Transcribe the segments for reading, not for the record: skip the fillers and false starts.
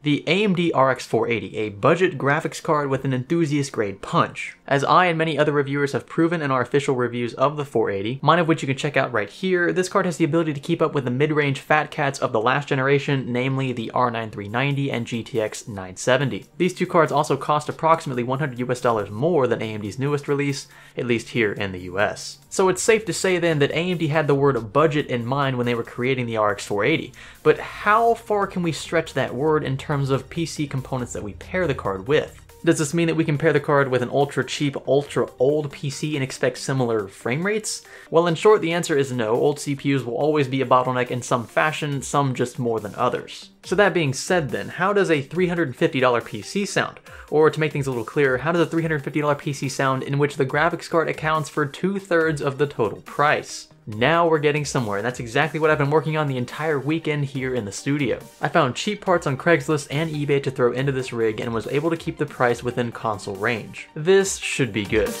the AMD RX 480, a budget graphics card with an enthusiast-grade punch. As I and many other reviewers have proven in our official reviews of the 480, mine of which you can check out right here, this card has the ability to keep up with the mid-range fat cats of the last generation, namely the R9 390 and GTX 970. These two cards also cost approximately $100 more than AMD's newest release, at least here in the US. So it's safe to say then that AMD had the word budget in mind when they were creating the RX 480, but how far can we stretch that word in terms of PC components that we pair the card with? Does this mean that we can pair the card with an ultra cheap, ultra old PC and expect similar frame rates? Well, in short, the answer is no. Old CPUs will always be a bottleneck in some fashion, some just more than others. So that being said then, how does a $350 PC sound? Or to make things a little clearer, how does a $350 PC sound in which the graphics card accounts for 2/3 of the total price? Now we're getting somewhere, and that's exactly what I've been working on the entire weekend here in the studio. I found cheap parts on Craigslist and eBay to throw into this rig and was able to keep the price within console range. This should be good.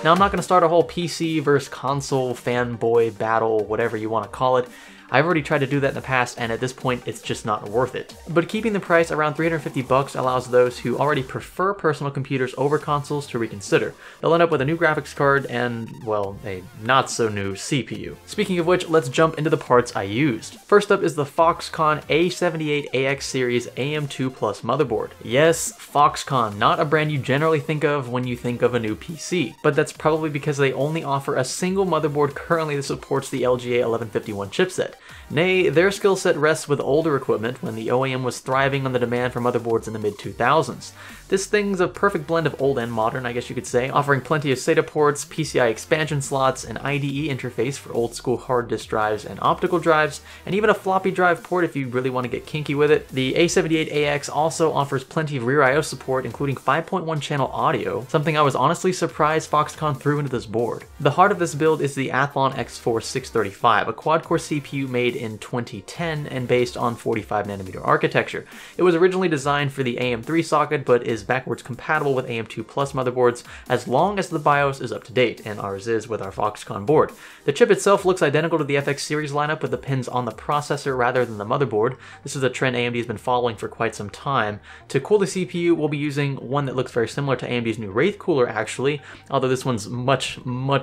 Now I'm not going to start a whole PC versus console fanboy battle, whatever you want to call it. I've already tried to do that in the past, and at this point, it's just not worth it. But keeping the price around $350 allows those who already prefer personal computers over consoles to reconsider. They'll end up with a new graphics card and, well, a not-so-new CPU. Speaking of which, let's jump into the parts I used. First up is the Foxconn A78AX series AM2 Plus motherboard. Yes, Foxconn, not a brand you generally think of when you think of a new PC, but that's probably because they only offer a single motherboard currently that supports the LGA 1151 chipset. Nay, their skill set rests with older equipment when the OEM was thriving on the demand for motherboards in the mid-2000s. This thing's a perfect blend of old and modern, I guess you could say, offering plenty of SATA ports, PCI expansion slots, an IDE interface for old-school hard disk drives and optical drives, and even a floppy drive port if you really want to get kinky with it. The A78AX also offers plenty of rear I/O support, including 5.1 channel audio, something I was honestly surprised Foxconn threw into this board. The heart of this build is the Athlon X4 635, a quad-core CPU made in 2010 and based on 45nm architecture. It was originally designed for the AM3 socket, but is backwards compatible with AM2 Plus motherboards as long as the BIOS is up to date, and ours is with our Foxconn board. The chip itself looks identical to the FX series lineup with the pins on the processor rather than the motherboard. This is a trend AMD has been following for quite some time. To cool the CPU, we'll be using one that looks very similar to AMD's new Wraith cooler actually, although this one's much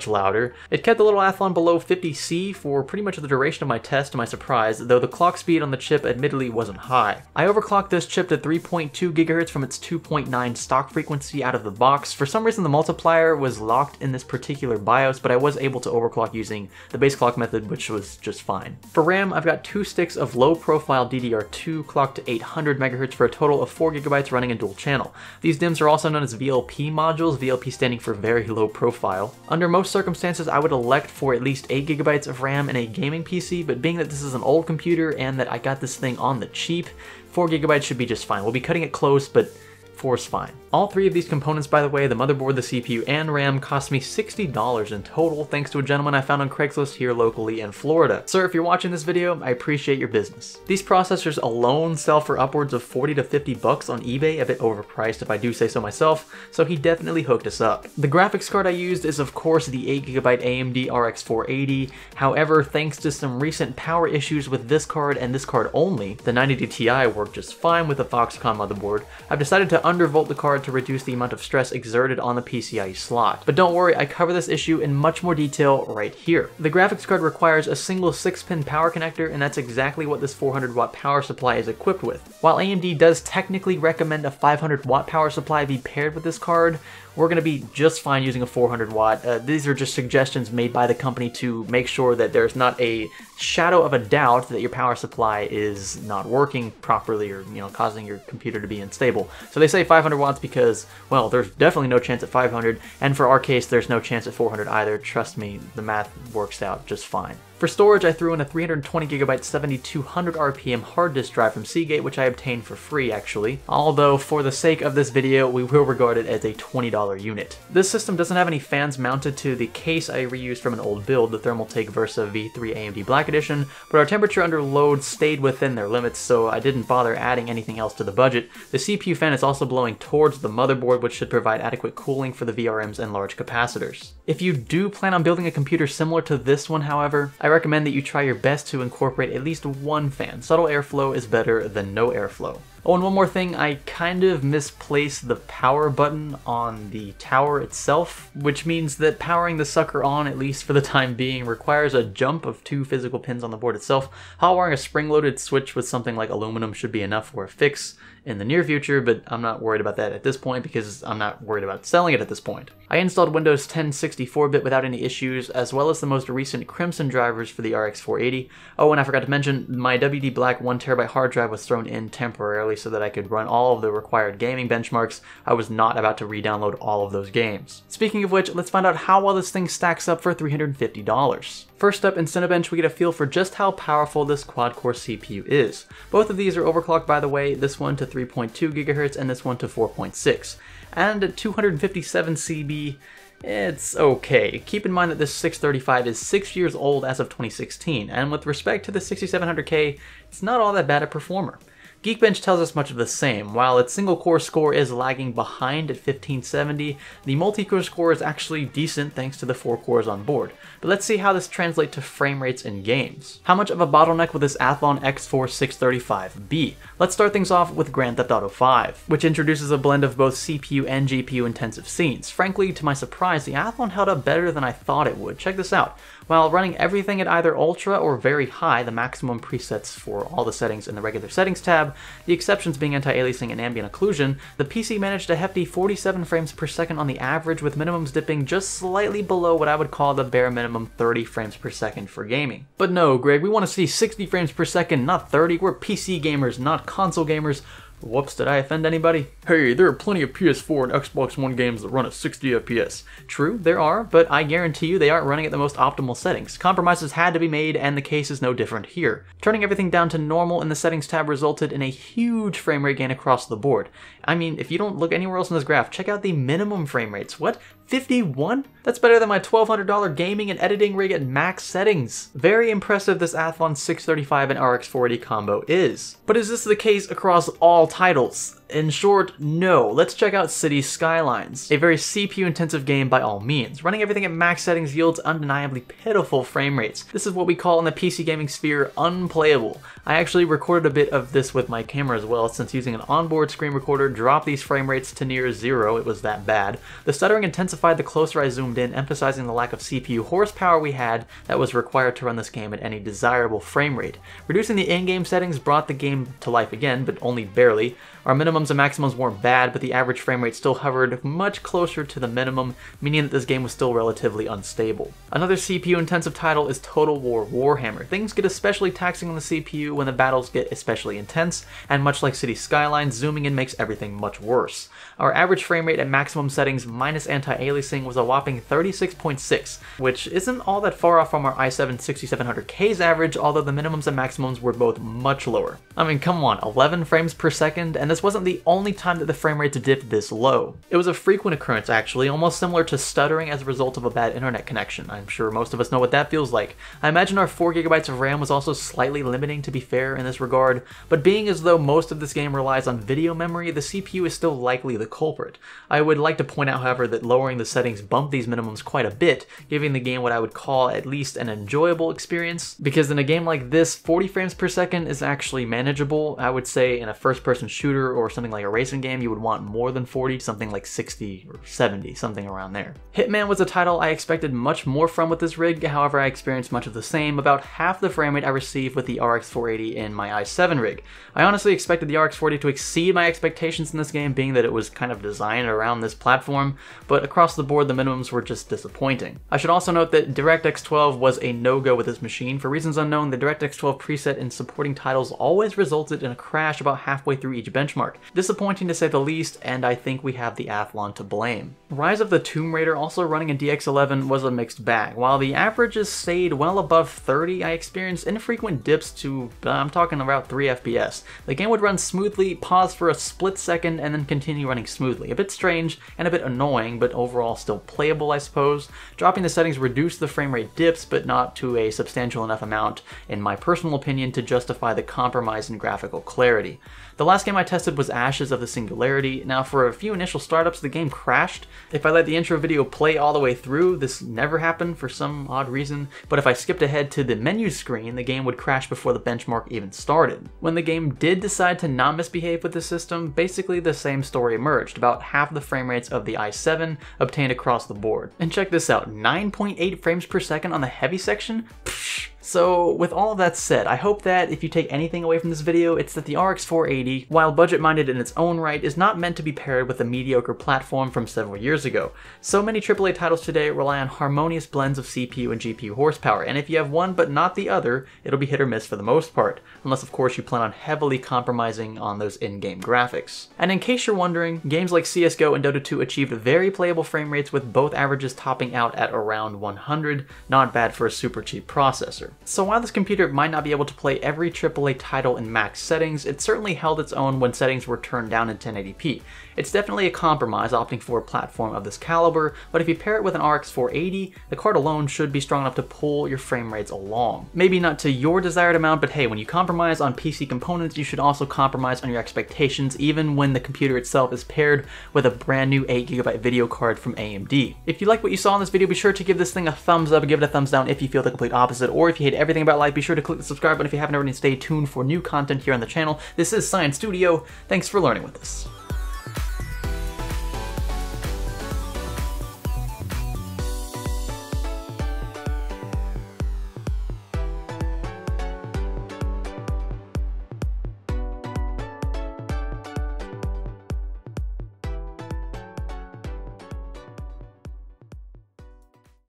louder. It kept the little Athlon below 50C for pretty much the duration of my test, to my surprise, though the clock speed on the chip admittedly wasn't high. I overclocked this chip to 3.2 GHz from its 2.9 stock frequency out of the box. For some reason the multiplier was locked in this particular BIOS, but I was able to overclock using the base clock method, which was just fine. For RAM, I've got 2 sticks of low profile DDR2 clocked to 800 MHz for a total of 4 GB running in dual channel. These DIMMs are also known as VLP modules, VLP standing for very low profile. Under most circumstances, I would elect for at least 8 GB of RAM in a gaming PC, but being that this is an old computer and that I got this thing on the cheap, 4 GB should be just fine. We'll be cutting it close, but 4 is fine. All 3 of these components, by the way, the motherboard, the CPU, and RAM, cost me $60 in total, thanks to a gentleman I found on Craigslist here locally in Florida. Sir, if you're watching this video, I appreciate your business. These processors alone sell for upwards of $40 to $50 on eBay, a bit overpriced if I do say so myself, so he definitely hooked us up. The graphics card I used is of course the 8GB AMD RX 480, however, thanks to some recent power issues with this card and this card only, the 9080 Ti worked just fine with the Foxconn motherboard. I've decided to undervolt the card to reduce the amount of stress exerted on the PCIe slot. But don't worry, I cover this issue in much more detail right here. The graphics card requires a single 6-pin power connector, and that's exactly what this 400-watt power supply is equipped with. While AMD does technically recommend a 500-watt power supply be paired with this card, we're going to be just fine using a 400-watt. These are just suggestions made by the company to make sure that there's not a shadow of a doubt that your power supply is not working properly or, causing your computer to be unstable. So they say 500 watts because, well, there's definitely no chance at 500, and for our case, there's no chance at 400 either. Trust me, the math works out just fine. For storage, I threw in a 320GB 7200 RPM hard disk drive from Seagate, which I obtained for free actually, although for the sake of this video, we will regard it as a $20 unit. This system doesn't have any fans mounted to the case I reused from an old build, the Thermaltake Versa V3 AMD Black Edition, but our temperature under load stayed within their limits, so I didn't bother adding anything else to the budget. The CPU fan is also blowing towards the motherboard, which should provide adequate cooling for the VRMs and large capacitors. If you do plan on building a computer similar to this one, however, I recommend that you try your best to incorporate at least one fan. Subtle airflow is better than no airflow. Oh, and one more thing, I kind of misplaced the power button on the tower itself, which means that powering the sucker on, at least for the time being, requires a jump of 2 physical pins on the board itself. Hot wiring a spring-loaded switch with something like aluminum should be enough for a fix in the near future, but I'm not worried about that at this point because I'm not worried about selling it at this point. I installed Windows 10 64-bit without any issues, as well as the most recent Crimson drivers for the RX 480. Oh, and I forgot to mention, my WD Black 1TB hard drive was thrown in temporarily so that I could run all of the required gaming benchmarks. I was not about to re-download all of those games. Speaking of which, let's find out how well this thing stacks up for $350. First up in Cinebench, we get a feel for just how powerful this quad-core CPU is. Both of these are overclocked, by the way, this one to 3.2 GHz and this one to 4.6. And at 257 CB, it's okay. Keep in mind that this 635 is 6 years old as of 2016, and with respect to the 6700K, it's not all that bad a performer. Geekbench tells us much of the same. While its single-core score is lagging behind at 1570, the multi-core score is actually decent thanks to the 4 cores on board. But let's see how this translates to frame rates in games. How much of a bottleneck will this Athlon X4 635 be? Let's start things off with Grand Theft Auto 5, which introduces a blend of both CPU and GPU intensive scenes. Frankly, to my surprise, the Athlon held up better than I thought it would. Check this out. While running everything at either ultra or very high, the maximum presets for all the settings in the regular settings tab, the exceptions being anti-aliasing and ambient occlusion, the PC managed a hefty 47 frames per second on the average, with minimums dipping just slightly below what I would call the bare minimum 30 frames per second for gaming. But no, Greg, we want to see 60 frames per second, not 30. We're PC gamers, not console gamers. Whoops, did I offend anybody? Hey, there are plenty of PS4 and Xbox One games that run at 60 FPS. True, there are, but I guarantee you they aren't running at the most optimal settings. Compromises had to be made, and the case is no different here. Turning everything down to normal in the settings tab resulted in a huge frame rate gain across the board. I mean, if you don't look anywhere else in this graph, check out the minimum frame rates. What? 51? That's better than my $1,200 gaming and editing rig at max settings. Very impressive this Athlon 635 and RX 480 combo is. But is this the case across all titles? In short, no. Let's check out Cities Skylines, a very CPU-intensive game by all means. Running everything at max settings yields undeniably pitiful frame rates. This is what we call in the PC gaming sphere unplayable. I actually recorded a bit of this with my camera as well, since using an onboard screen recorder dropped these frame rates to near 0, it was that bad. The stuttering intensified the closer I zoomed in, emphasizing the lack of CPU horsepower we had that was required to run this game at any desirable frame rate. Reducing the in-game settings brought the game to life again, but only barely. Our minimums and maximums weren't bad, but the average frame rate still hovered much closer to the minimum, meaning that this game was still relatively unstable. Another CPU-intensive title is Total War Warhammer. Things get especially taxing on the CPU when the battles get especially intense, and much like Cities Skylines, zooming in makes everything much worse. Our average frame rate at maximum settings minus anti-aliasing was a whopping 36.6, which isn't all that far off from our i7 6700K's average, although the minimums and maximums were both much lower. I mean, come on, 11 frames per second, and this wasn't the only time that the frame rate dipped this low. It was a frequent occurrence actually, almost similar to stuttering as a result of a bad internet connection. I'm sure most of us know what that feels like. I imagine our 4GB of RAM was also slightly limiting, to be fair, in this regard, but being as though most of this game relies on video memory, the CPU is still likely the culprit. I would like to point out, however, that lowering the settings bumped these minimums quite a bit, giving the game what I would call at least an enjoyable experience, because in a game like this, 40 frames per second is actually manageable. I would say in a first-person shooter or something like a racing game, you would want more than 40, something like 60 or 70, something around there. Hitman was a title I expected much more from with this rig, however I experienced much of the same, about half the frame rate I received with the RX 480 in my i7 rig. I honestly expected the RX 480 to exceed my expectations in this game, being that it was kind of designed around this platform, but across the board the minimums were just disappointing. I should also note that DirectX 12 was a no-go with this machine. For reasons unknown, the DirectX 12 preset in supporting titles always resulted in a crash about halfway through each benchmark. Disappointing to say the least, and I think we have the Athlon to blame. Rise of the Tomb Raider, also running in DX11, was a mixed bag. While the averages stayed well above 30, I experienced infrequent dips to, I'm talking about 3 FPS. The game would run smoothly, pause for a split second, and then continue running smoothly. A bit strange and a bit annoying, but overall still playable, I suppose. Dropping the settings reduced the frame rate dips, but not to a substantial enough amount, in my personal opinion, to justify the compromise in graphical clarity. The last game I tested was ashes of the Singularity. Now for a few initial startups the game crashed. If I let the intro video play all the way through, this never happened for some odd reason, but if I skipped ahead to the menu screen, the game would crash before the benchmark even started. When the game did decide to not misbehave with the system, basically the same story emerged, about half the frame rates of the i7 obtained across the board. And check this out, 9.8 frames per second on the heavy section? Psh. So with all of that said, I hope that if you take anything away from this video, it's that the RX 480, while budget-minded in its own right, is not meant to be paired with a mediocre platform from several years ago. So many AAA titles today rely on harmonious blends of CPU and GPU horsepower, and if you have one but not the other, it'll be hit or miss for the most part, unless of course you plan on heavily compromising on those in-game graphics. And in case you're wondering, games like CSGO and Dota 2 achieved very playable frame rates with both averages topping out at around 100, not bad for a super cheap processor. So while this computer might not be able to play every AAA title in max settings, it certainly held its own when settings were turned down in 1080p. It's definitely a compromise opting for a platform of this caliber, but if you pair it with an RX 480, the card alone should be strong enough to pull your frame rates along. Maybe not to your desired amount, but hey, when you compromise on PC components, you should also compromise on your expectations, even when the computer itself is paired with a brand new 8GB video card from AMD. If you like what you saw in this video, be sure to give this thing a thumbs up and give it a thumbs down if you feel the complete opposite, or if you hate everything about life, be sure to click the subscribe button if you haven't already and stay tuned for new content here on the channel. This is Science Studio. Thanks for learning with us.